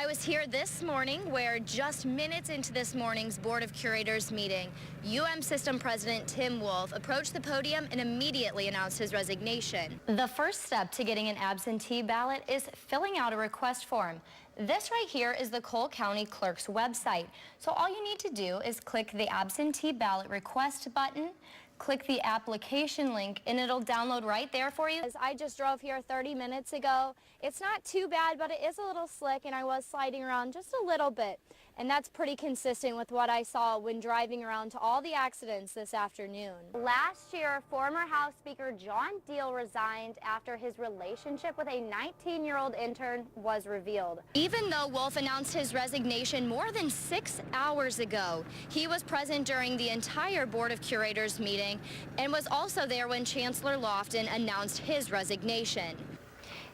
was here this morning where just minutes into this morning's Board of Curators meeting, UM System President Tim Wolf approached the podium and immediately announced his resignation. The first step to getting an absentee ballot is filling out a request form. This right here is the Cole County Clerk's website. So all you need to do is click the absentee ballot request button, click the application link, and it'll download right there for you. I just drove here 30 minutes ago. It's not too bad, but it is a little slick, and I was sliding around just a little bit. And that's pretty consistent with what I saw when driving around to all the accidents this afternoon. Last year, former House Speaker John Deal resigned after his relationship with a 19-year-old intern was revealed. Even though Wolf announced his resignation more than 6 hours ago, he was present during the entire Board of Curators meeting and was also there when Chancellor Lofton announced his resignation.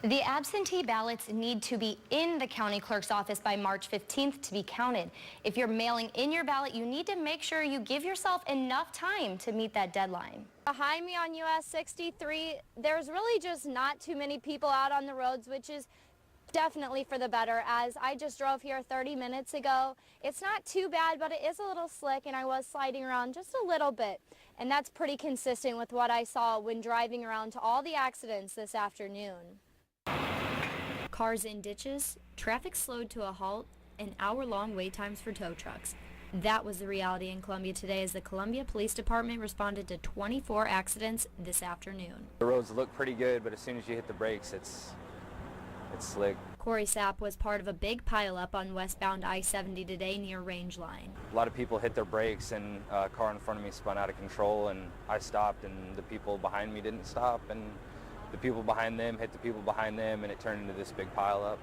The absentee ballots need to be in the county clerk's office by March 15th to be counted. If you're mailing in your ballot, you need to make sure you give yourself enough time to meet that deadline. Behind me on US 63, there's really just not too many people out on the roads, which is definitely for the better, as I just drove here 30 minutes ago. It's not too bad, but it is a little slick, and I was sliding around just a little bit. And that's pretty consistent with what I saw when driving around to all the accidents this afternoon. Cars in ditches, traffic slowed to a halt, and hour-long wait times for tow trucks. That was the reality in Columbia today as the Columbia Police Department responded to 24 accidents this afternoon. The roads look pretty good, but as soon as you hit the brakes, it's slick. Corey Sapp was part of a big pileup on westbound I-70 today near Range Line. A lot of people hit their brakes, and a car in front of me spun out of control, and I stopped, and the people behind me didn't stop, and the people behind them hit the people behind them, and it turned into this big pileup.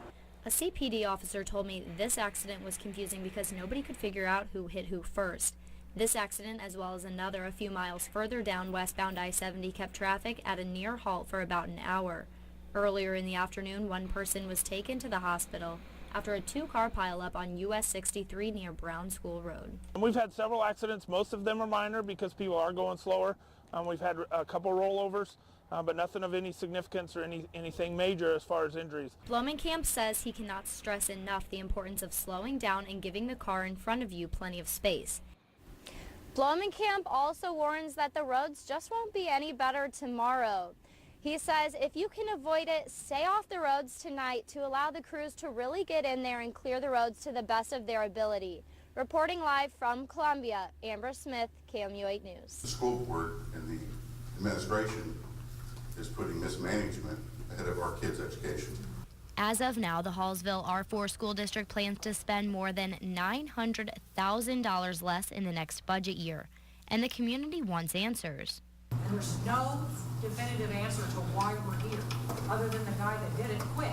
A CPD officer told me this accident was confusing because nobody could figure out who hit who first. This accident, as well as another a few miles further down westbound I-70, kept traffic at a near halt for about an hour. Earlier in the afternoon, one person was taken to the hospital after a two-car pileup on US 63 near Brown School Road. We've had several accidents. Most of them are minor because people are going slower. We've had a couple rollovers, but nothing of any significance or anything major as far as injuries. Blomenkamp says he cannot stress enough the importance of slowing down and giving the car in front of you plenty of space. Blomenkamp also warns that the roads just won't be any better tomorrow. He says if you can avoid it, stay off the roads tonight to allow the crews to really get in there and clear the roads to the best of their ability. Reporting live from Columbia, Amber Smith, KMU 8 News. The school board and the administration is putting mismanagement ahead of our kids' education. As of now, the Hallsville R4 school district plans to spend more than $900,000 less in the next budget year, and the community wants answers. And there's no definitive answer to why we're here, other than the guy that did it quit.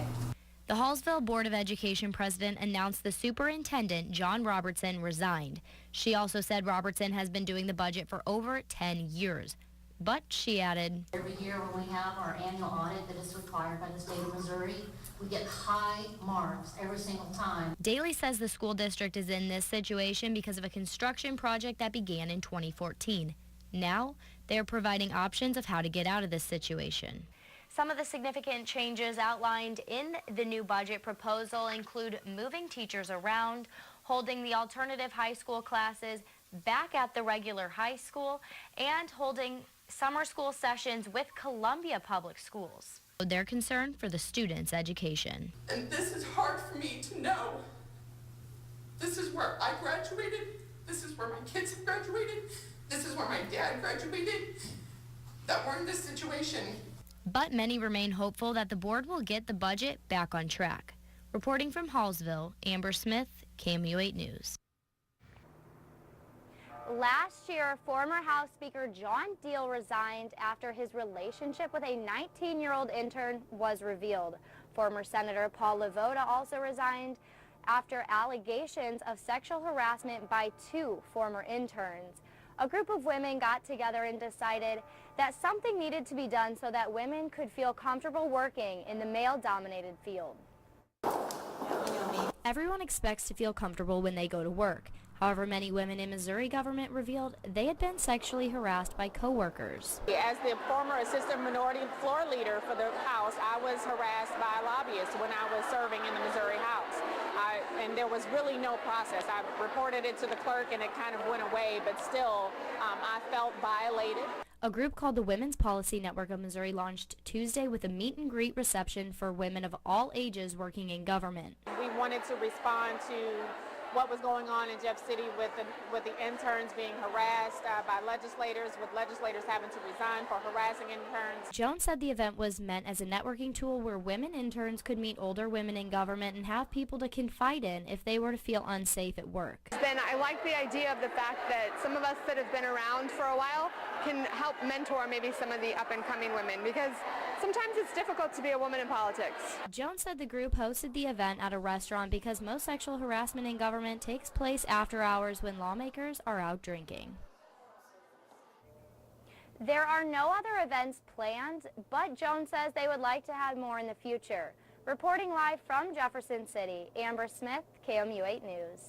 The Hallsville Board of Education president announced the superintendent, John Robertson, resigned. She also said Robertson has been doing the budget for over 10 years. But she added, every year when we have our annual audit that is required by the state of Missouri, we get high marks every single time. Daly says the school district is in this situation because of a construction project that began in 2014. Now, they are providing options of how to get out of this situation. Some of the significant changes outlined in the new budget proposal include moving teachers around, holding the alternative high school classes back at the regular high school, and holding summer school sessions with Columbia Public Schools. They're concerned for the students' education. And this is hard for me to know. This is where I graduated. This is where my kids have graduated. This is where my dad graduated. That we're in this situation. But many remain hopeful that the board will get the budget back on track. Reporting from Hallsville, Amber Smith, KMU 8 News. Last year, former House Speaker John Deal resigned after his relationship with a 19-year-old intern was revealed. Former Senator Paul LeVota also resigned after allegations of sexual harassment by two former interns. A group of women got together and decided that something needed to be done so that women could feel comfortable working in the male-dominated field. Everyone expects to feel comfortable when they go to work. However, many women in Missouri government revealed they had been sexually harassed by coworkers. As the former assistant minority floor leader for the House, I was harassed by lobbyists when I was serving in the Missouri House. and there was really no process. I reported it to the clerk and it kind of went away, but still I felt violated. A group called the Women's Policy Network of Missouri launched Tuesday with a meet and greet reception for women of all ages working in government. We wanted to respond to what was going on in Jeff City with the interns being harassed by legislators, with legislators having to resign for harassing interns. Jones said the event was meant as a networking tool where women interns could meet older women in government and have people to confide in if they were to feel unsafe at work. Then I like the idea of the fact that some of us that have been around for a while can help mentor maybe some of the up-and-coming women, because sometimes it's difficult to be a woman in politics. Jones said the group hosted the event at a restaurant because most sexual harassment in government takes place after hours when lawmakers are out drinking. There are no other events planned, but Jones says they would like to have more in the future. Reporting live from Jefferson City, Amber Smith, KMU 8 News.